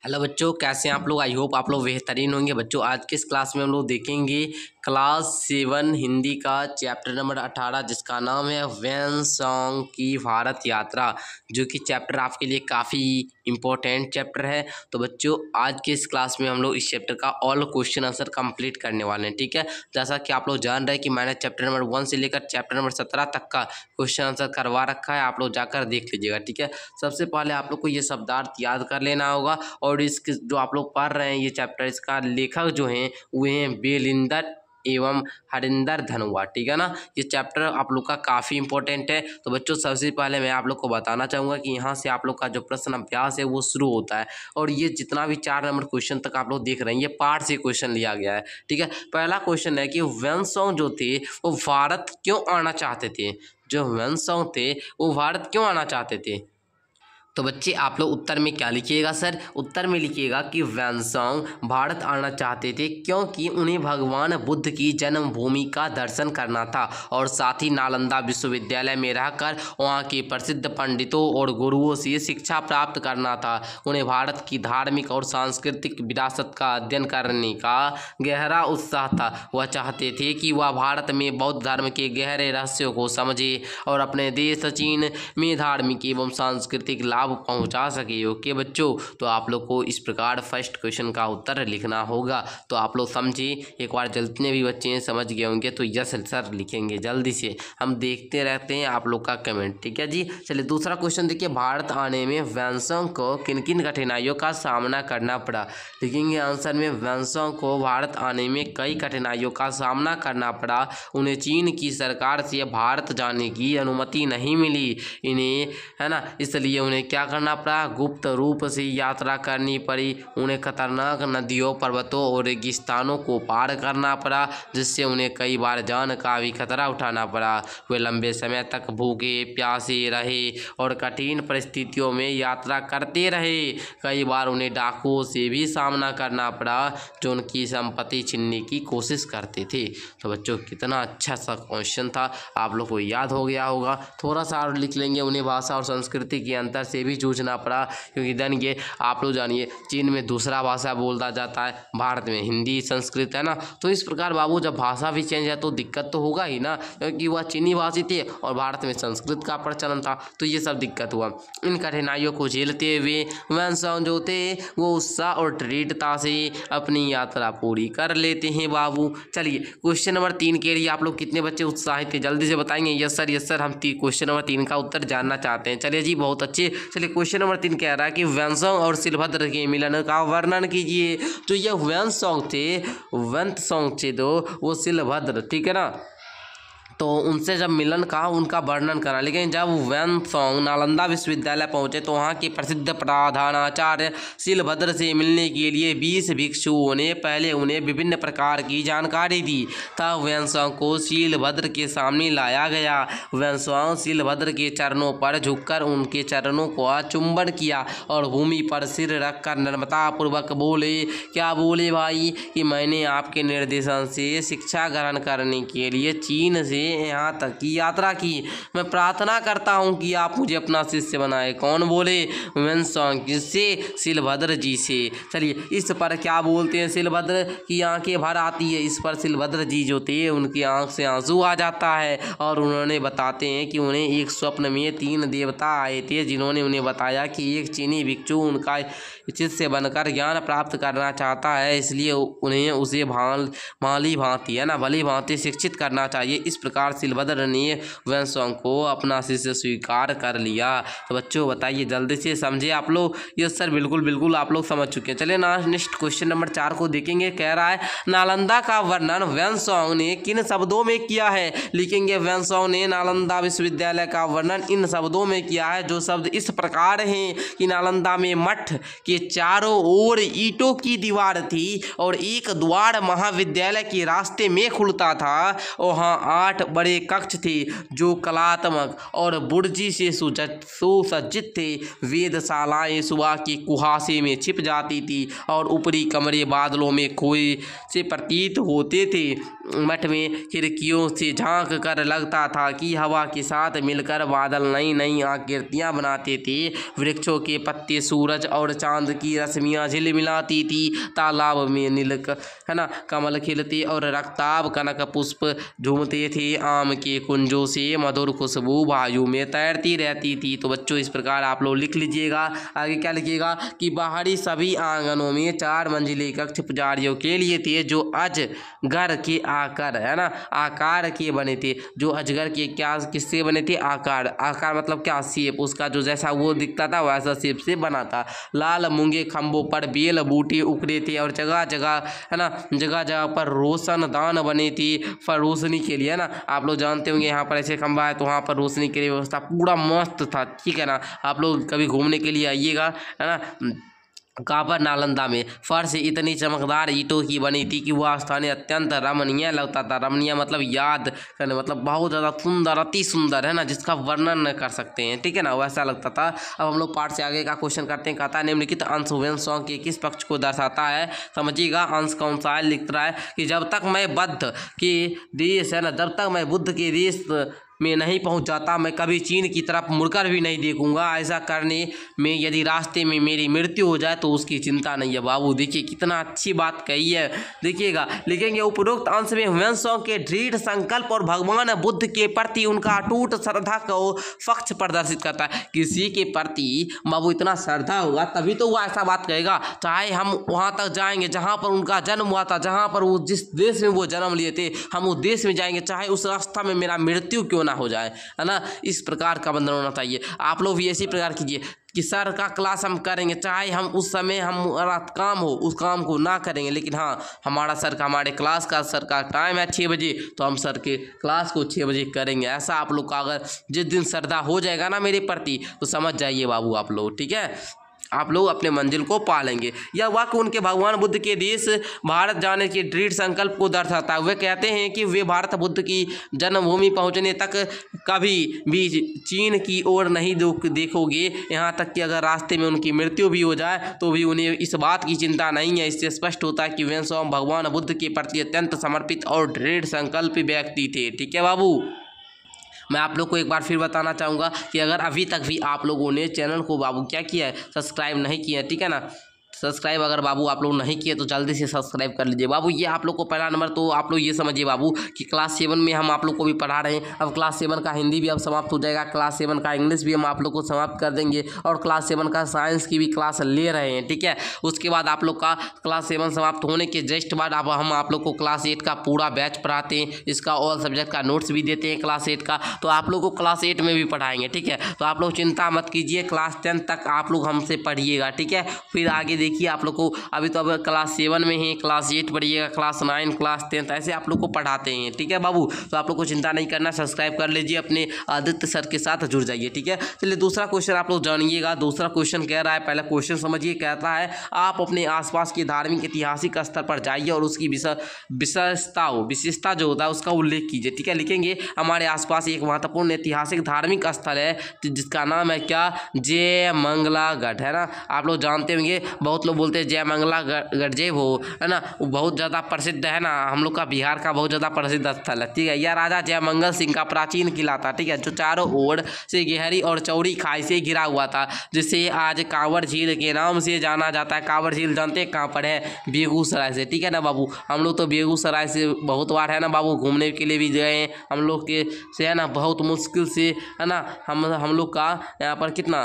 Hello बच्चों, कैसे हैं आप लोग। आई होप आप लोग बेहतरीन होंगे। बच्चों आज के इस क्लास में हम लोग देखेंगे क्लास 7 हिंदी का चैप्टर नंबर 18 जिसका नाम है वैन सॉन्ग की भारत यात्रा, जो कि चैप्टर आपके लिए काफ़ी इम्पोर्टेंट चैप्टर है। तो बच्चों आज के इस क्लास में हम लोग इस चैप्टर का ऑल क्वेश्चन आंसर कंप्लीट करने वाले हैं। ठीक है, जैसा कि आप लोग जान रहे हैं कि मैंने चैप्टर नंबर 1 से लेकर चैप्टर नंबर 17 तक का क्वेश्चन आंसर करवा रखा है। आप लोग जाकर देख लीजिएगा। ठीक है, सबसे पहले आप लोग को ये शब्दार्थ याद कर लेना होगा। और इसके जो आप लोग पढ़ रहे हैं ये चैप्टर, इसका लेखक जो हैं वो हैं बेलिंदर एवं हरिंदर धनुआ। ठीक है ना, ये चैप्टर आप लोग का काफ़ी इंपॉर्टेंट है। तो बच्चों सबसे पहले मैं आप लोग को बताना चाहूँगा कि यहाँ से आप लोग का जो प्रश्न अभ्यास है वो शुरू होता है। और ये जितना भी 4 नंबर क्वेश्चन तक आप लोग देख रहे हैं ये पार्ट से क्वेश्चन लिया गया है। ठीक है, पहला क्वेश्चन है कि वैनसॉन्ग जो थे वो भारत क्यों आना चाहते थे। जो वैनसॉन्ग थे वो भारत क्यों आना चाहते थे। तो बच्चे आप लोग उत्तर में क्या लिखिएगा सर, उत्तर में लिखिएगा कि वैनसॉन्ग भारत आना चाहते थे क्योंकि उन्हें भगवान बुद्ध की जन्मभूमि का दर्शन करना था और साथ ही नालंदा विश्वविद्यालय में रहकर वहाँ के प्रसिद्ध पंडितों और गुरुओं से शिक्षा प्राप्त करना था। उन्हें भारत की धार्मिक और सांस्कृतिक विरासत का अध्ययन करने का गहरा उत्साह था। वह चाहते थे कि वह भारत में बौद्ध धर्म के गहरे रहस्यों को समझे और अपने देश चीन में धार्मिक एवं सांस्कृतिक लाभ पहुंचा सके। ओके बच्चों, तो आप लोग को इस प्रकार फर्स्ट क्वेश्चन का उत्तर लिखना होगा। तो आप लोग समझिए, एक बार जितने भी बच्चे समझ गए होंगे तो यस सर लिखेंगे जल्दी से। हम देखते रहते हैं आप लोग का कमेंट। ठीक है जी, चलिए दूसरा क्वेश्चन देखिए। भारत आने में वैनसॉन्ग को किन किन कठिनाइयों का सामना करना पड़ा। लिखेंगे आंसर में वैनसॉन्ग को भारत आने में कई कठिनाइयों का सामना करना पड़ा। उन्हें चीन की सरकार से भारत जाने की अनुमति नहीं मिली इन्हें, है ना, इसलिए उन्हें क्या करना पड़ा, गुप्त रूप से यात्रा करनी पड़ी। उन्हें खतरनाक नदियों, पर्वतों और रेगिस्तानों को पार करना पड़ा जिससे उन्हें कई बार जान का भी खतरा उठाना पड़ा। वे लंबे समय तक भूखे प्यासे रहे और कठिन परिस्थितियों में यात्रा करते रहे। कई बार उन्हें डाकुओं से भी सामना करना पड़ा जो उनकी संपत्ति छीनने की कोशिश करते थे। तो बच्चों कितना अच्छा सा क्वेश्चन था, आप लोग को याद हो गया होगा। थोड़ा सा और लिख लेंगे, उन्हें भाषा और संस्कृति के अंतर से भी जूझना पड़ा क्योंकि देन ये आप लोग जानिए चीन में दूसरा भाषा बोला जाता है, भारत में हिंदी संस्कृत है ना। तो इस प्रकार बाबू जब भाषा भी चेंज है तो दिक्कत तो होगा ही ना, क्योंकि वह चीनी भाषी थे और भारत में संस्कृत का प्रचलन था। तो ये सब दिक्कत हुआ। इन कठिनाइयों को झेलते हुए वैनसॉन्ग जो थे वो उत्साह और दृढ़ता से अपनी यात्रा पूरी कर लेते हैं बाबू। चलिए क्वेश्चन नंबर 3 के लिए आप लोग कितने बच्चे उत्साहित थे जल्दी से बताएंगे। यस सर हम क्वेश्चन नंबर 3 का उत्तर जानना चाहते हैं। चलिए जी बहुत अच्छे। चलिए क्वेश्चन नंबर 3 कह रहा है कि वैनसॉन्ग और शिलभद्र के मिलन का वर्णन कीजिए। जो ये वैनसॉन्ग थे तो वो शिलभद्र, ठीक है ना, तो उनसे जब मिलन का उनका वर्णन करा। लेकिन जब वैनसॉन्ग नालंदा विश्वविद्यालय पहुंचे तो वहाँ के प्रसिद्ध प्रधानाचार्य शिलभद्र से मिलने के लिए 20 भिक्षुओं ने पहले उन्हें विभिन्न प्रकार की जानकारी दी। तब वैनसॉन्ग को शिलभद्र के सामने लाया गया। वैनसॉन्ग शिलभद्र के चरणों पर झुककर उनके चरणों को चुंबन किया और भूमि पर सिर रखकर नम्रतापूर्वक बोले। क्या बोले भाई कि मैंने आपके निर्देशन से शिक्षा ग्रहण करने के लिए चीन से यहाँ तक की यात्रा की। मैं प्रार्थना करता हूँ कि आप मुझे अपना शिष्य बनाए। कौन बोले, वैनसॉन्ग, किससे, शिलभद्र जी से। चलिए इस पर क्या बोलते हैं, शिलभद्र की आंखें भर आती है। इस पर शिलभद्र जी जो थे उनकी आंख से आंसू आ जाता है और उन्होंने बताते हैं कि उन्हें एक स्वप्न में 3 देवता आए थे जिन्होंने उन्हें बताया कि एक चीनी भिक्षु उनका शिष्य बनकर ज्ञान प्राप्त करना चाहता है, इसलिए उन्हें उसे भली भांति, है ना, भली भांति शिक्षित करना चाहिए। इस प्रकार शिलभद्र ने वैनसॉन्ग को अपना शिष्य स्वीकार कर लिया। तो बच्चों बताइए जल्दी से, समझे आप लोग। यस सर बिल्कुल आप लोग समझ चुके हैं। चलिए नेक्स्ट क्वेश्चन नंबर 4 को देखेंगे। कह रहा है नालंदा का वर्णन वैनसॉन्ग ने किन शब्दों में किया है। लिखेंगे वैनसॉन्ग ने नालंदा विश्वविद्यालय का वर्णन इन शब्दों में किया है। जो शब्द इस प्रकार हैं कि नालंदा में मठ के चारों ओर ईंटों की दीवार थी और एक द्वार महाविद्यालय के रास्ते में खुलता था। वहाँ 8 बड़े कक्ष थे जो कलात्मक और बुर्जी से सुसज्जित थे। वेदशालाएं सुबह के कुहासे में छिप जाती थी और ऊपरी कमरे बादलों में खोए से प्रतीत होते थे। मठ में खिड़कियों से झांक कर लगता था कि हवा के साथ मिलकर बादल नई नई आकृतियां बनाते थे। वृक्षों के पत्ते सूरज और चांद की रश्मियां झिलमिलाती थी। तालाब में है ना कमल खिलते और रक्ताब कनक पुष्प झूमते थे। आम के कुंजों से मधुर खुशबू वायु में तैरती रहती थी। तो बच्चों इस प्रकार आप लोग लिख लीजिएगा। आगे क्या लिखिएगा कि बाहरी सभी आंगनों में 4 मंजिले कक्ष पुजारियों के लिए थे जो अजगर के आकार है ना आकार के बने थे। जो अजगर के क्या किससे बने थे? आकार मतलब क्या? शेप, उसका जो जैसा वो दिखता था वैसा शेप से बना था। लाल मूंगे खंभों पर बेल बूटे उखड़े थे और जगह जगह है ना जगह जगह पर रोशनदान बने थे रोशनी के लिए, है ना। आप लोग जानते होंगे यहाँ पर ऐसे खंभा है तो वहाँ पर रोशनी के लिए व्यवस्था पूरा मस्त था, ठीक है ना। आप लोग कभी घूमने के लिए आइएगा, है ना। काबर नालंदा में फर्श इतनी चमकदार ईंटों की बनी थी कि वह स्थान अत्यंत रमणीय लगता था। रमणीय मतलब याद करने, मतलब बहुत ज़्यादा सुंदर, अति सुंदर, है ना, जिसका वर्णन न कर सकते हैं, ठीक है ना, वैसा लगता था। अब हम लोग पाठ से आगे का क्वेश्चन करते हैं। कहता है निम्नलिखित अंश वेन सॉन्ग के किस पक्ष को दर्शाता है? समझिएगा अंश कौन सा है। लिख रहा है कि जब तक मैं बुद्ध के देश, है ना, जब तक मैं बुद्ध के देश में नहीं पहुंच जाता मैं कभी चीन की तरफ मुड़कर भी नहीं देखूंगा। ऐसा करने में यदि रास्ते में मेरी मृत्यु हो जाए तो उसकी चिंता नहीं है। बाबू देखिए कितना अच्छी बात कही है। देखिएगा लिखेंगे उपरोक्त अंश में ह्वेनसांग के दृढ़ संकल्प और भगवान बुद्ध के प्रति उनका अटूट श्रद्धा को पक्ष प्रदर्शित करता है। किसी के प्रति बाबू इतना श्रद्धा होगा तभी तो वो ऐसा बात कहेगा। चाहे हम वहाँ तक जाएंगे जहाँ पर उनका जन्म हुआ था, जहाँ पर वो जिस देश में वो जन्म लिए थे, हम उस देश में जाएंगे चाहे उस रास्ता में मेरा मृत्यु क्यों हो जाए, है ना। इस प्रकार का बंधन होना चाहिए। आप लोग भी इसी प्रकार कीजिए कि सर का क्लास हम करेंगे, चाहे हम उस समय हमारा काम हो उस काम को ना करेंगे, लेकिन हाँ हमारा सर का हमारे क्लास का सर का टाइम है 6 बजे तो हम सर के क्लास को 6 बजे करेंगे। ऐसा आप लोग का अगर जिस दिन श्रद्धा हो जाएगा ना मेरे प्रति तो समझ जाइए बाबू आप लोग, ठीक है, आप लोग अपने मंजिल को पा लेंगे। यह वाक्य उनके भगवान बुद्ध के देश भारत जाने के दृढ़ संकल्प को दर्शाता है। वे कहते हैं कि वे भारत बुद्ध की जन्मभूमि पहुंचने तक कभी भी चीन की ओर नहीं देखोगे। यहाँ तक कि अगर रास्ते में उनकी मृत्यु भी हो जाए तो भी उन्हें इस बात की चिंता नहीं है। इससे स्पष्ट होता है कि वे स्वयं भगवान बुद्ध के प्रति अत्यंत समर्पित और दृढ़ संकल्प व्यक्ति थे, ठीक है बाबू। मैं आप लोग को एक बार फिर बताना चाहूँगा कि अगर अभी तक भी आप लोगों ने चैनल को बाबू क्या किया है, सब्सक्राइब नहीं किया है, ठीक है ना। सब्सक्राइब अगर बाबू आप लोग नहीं किए तो जल्दी से सब्सक्राइब कर लीजिए बाबू। ये आप लोग को पहला नंबर। तो आप लोग ये समझिए बाबू कि क्लास 7 में हम आप लोग को भी पढ़ा रहे हैं। अब क्लास 7 का हिंदी भी अब समाप्त हो जाएगा, क्लास 7 का इंग्लिश भी हम आप लोग को समाप्त कर देंगे और क्लास 7 का साइंस की भी क्लास ले रहे हैं, ठीक है। उसके बाद आप लोग का क्लास 7 समाप्त होने के जस्ट बाद अब हम आप लोग को क्लास 8 का पूरा बैच पढ़ाते हैं। इसका ऑल सब्जेक्ट का नोट्स भी देते हैं क्लास 8 का, तो आप लोग को क्लास 8 में भी पढ़ाएंगे, ठीक है। तो आप लोग चिंता मत कीजिए, क्लास 10 तक आप लोग हमसे पढ़िएगा, ठीक है। फिर आगे देखिए आप लोग को अभी तो अब क्लास 7 में है, क्लास 8 पढ़िएगा, क्लास 9, क्लास 10 ऐसे आप लोग को पढ़ाते हैं, ठीक है बाबू। तो आप लोग को चिंता नहीं करना, सब्सक्राइब कर लीजिए, अपने आदित्य सर के साथ जुड़ जाइए, ठीक है। चलिए दूसरा क्वेश्चन आप लोग जानिएगा। दूसरा क्वेश्चन कह रहा है, पहला क्वेश्चन समझिए, कहता है आप अपने आसपास के धार्मिक ऐतिहासिक स्तर पर जाइए और उसकी विशेषता जो होता है उसका उल्लेख कीजिए, ठीक है। लिखेंगे हमारे आसपास एक महत्वपूर्ण ऐतिहासिक धार्मिक स्थल है जिसका नाम है क्या? जयमंगला गढ़, है ना। आप लोग जानते होंगे, बहुत लोग बोलते हैं जयमंगला गढ़ जय हो, है ना, वो बहुत ज़्यादा प्रसिद्ध है ना, हम लोग का बिहार का बहुत ज़्यादा प्रसिद्ध स्थल है, ठीक है। यह राजा जयमंगल सिंह का प्राचीन किला था, ठीक है, जो चारों ओर से गहरी और चौड़ी खाई से घिरा हुआ था, जिसे आज कांवड़ झील के नाम से जाना जाता है। कांवड़ झील जानते हैं कहाँ पर है? बेगूसराय से, ठीक है ना बाबू। हम लोग तो बेगूसराय से बहुत बार है ना बाबू घूमने के लिए भी गए हैं, हम लोग के से है ना बहुत मुश्किल से, है ना, हम लोग का यहाँ पर कितना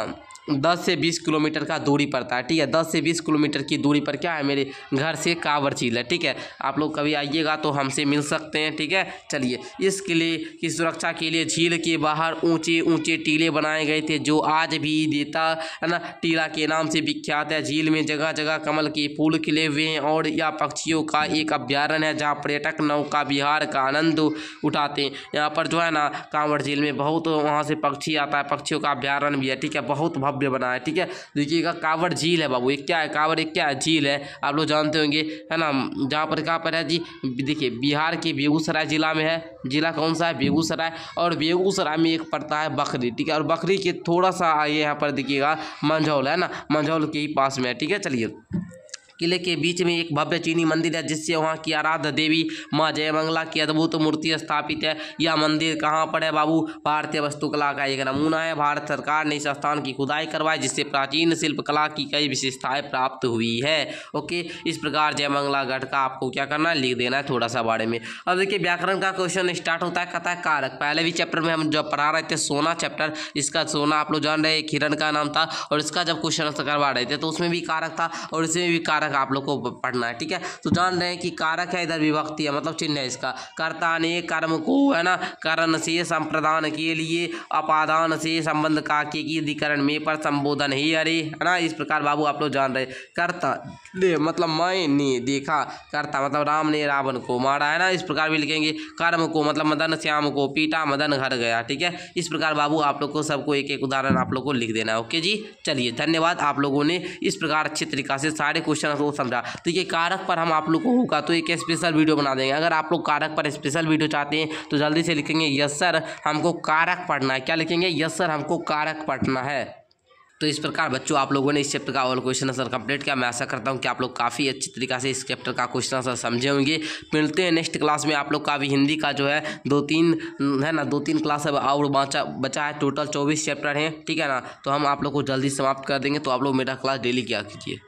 10 से 20 किलोमीटर का दूरी पड़ता है, ठीक है। 10 से 20 किलोमीटर की दूरी पर क्या है? मेरे घर से कांवड़ झील है, ठीक है। आप लोग कभी आइएगा तो हमसे मिल सकते हैं, ठीक है। चलिए, इस किले की सुरक्षा के लिए झील के बाहर ऊंचे ऊंचे टीले बनाए गए थे जो आज भी देता, है ना, टीला के नाम से विख्यात है। झील में जगह जगह कमल के फूल खिले हुए हैं और यह पक्षियों का एक अभ्यारण्य है जहाँ पर्यटक नौका विहार का आनंद उठाते हैं। यहाँ पर जो है ना कांवड़ झील में बहुत वहाँ से पक्षी आता है, पक्षियों का अभ्यारण्य भी है, ठीक है, बहुत भव्य बना है, ठीक है। देखिएगा कांवड़ झील है बाबू, एक क्या है? कांवड़ एक क्या है? झील है, आप लोग जानते होंगे, है ना। जहाँ पर कहाँ पर है जी? देखिए बिहार के बेगूसराय जिला में है। जिला कौन सा है? बेगूसराय। और बेगूसराय में एक पड़ता है बखरी, ठीक है, और बखरी के थोड़ा सा आगे यहाँ पर देखिएगा मंझौल, है ना, मंझौल के ही पास में है, ठीक है। चलिए किले के बीच में एक भव्य चीनी मंदिर है जिससे वहाँ की आराध्य देवी माँ जयमंगला की अद्भुत मूर्ति स्थापित है। यह मंदिर कहाँ पर है बाबू? भारतीय वास्तुकला का एक नमूना है। भारत सरकार ने इस स्थान की खुदाई करवाई जिससे प्राचीन शिल्प कला की कई विशेषताएं प्राप्त हुई है। ओके, इस प्रकार जयमंगला गढ़ का आपको क्या करना है, लिख देना है थोड़ा सा बारे में। अब देखिए व्याकरण का क्वेश्चन स्टार्ट होता है, कहता है कारक। पहले भी चैप्टर में हम जब पढ़ा रहे थे सोना चैप्टर, इसका सोना आप लोग जान रहे हैं, एक हिरण का नाम था, और इसका जब क्वेश्चन करवा रहे थे तो उसमें भी कारक था और इसमें भी कारक आप लोग को पढ़ना है। ठीक है, तो जान रहे हैं कि कारक है, इधर विभक्ति है, मतलब चिन्ह है इसका। कर्ता ने कर्म को है ना करण से संप्रदान के लिए अपादान से संबंध का के अधिकरण में पर संबोधन ही अरे है ना। इस प्रकार बाबू आप लोग जान रहे, कर्ता ने मतलब मैंने देखा, कर्ता मतलब राम ने रावण को मारा है ना। इस प्रकार भी लिखेंगे। कर्म को मतलब मदन श्याम को पीटा, मदन घर गया। ठीक है, इस प्रकार बाबू आप लोग को सबको एक एक उदाहरण आप लोग को लिख देना है। ओके जी, चलिए धन्यवाद, आप लोगों ने इस प्रकार अच्छे तरीका से सारे क्वेश्चन को समझा। तो ये कारक पर हम आप लोग को होगा तो एक स्पेशल वीडियो बना देंगे। अगर आप लोग कारक पर स्पेशल वीडियो चाहते हैं तो जल्दी से लिखेंगे यस सर हमको कारक पढ़ना है। क्या लिखेंगे? यस सर हमको कारक पढ़ना है। तो इस प्रकार बच्चों आप लोगों ने इस चैप्टर का ऑल क्वेश्चन आंसर कंप्लीट किया। मैं आशा करता हूं कि आप लोग काफ़ी अच्छी तरीक़ा से इस चैप्टर का क्वेश्चन आंसर समझे होंगे। मिलते हैं नेक्स्ट क्लास में। आप लोग का भी हिंदी का जो है 2-3 है ना, 2-3 क्लास अब और बचा है। टोटल 24 चैप्टर हैं। ठीक है ना, तो हम आप लोग को जल्दी समाप्त कर देंगे। तो आप लोग मेरा क्लास डेली किया कीजिए।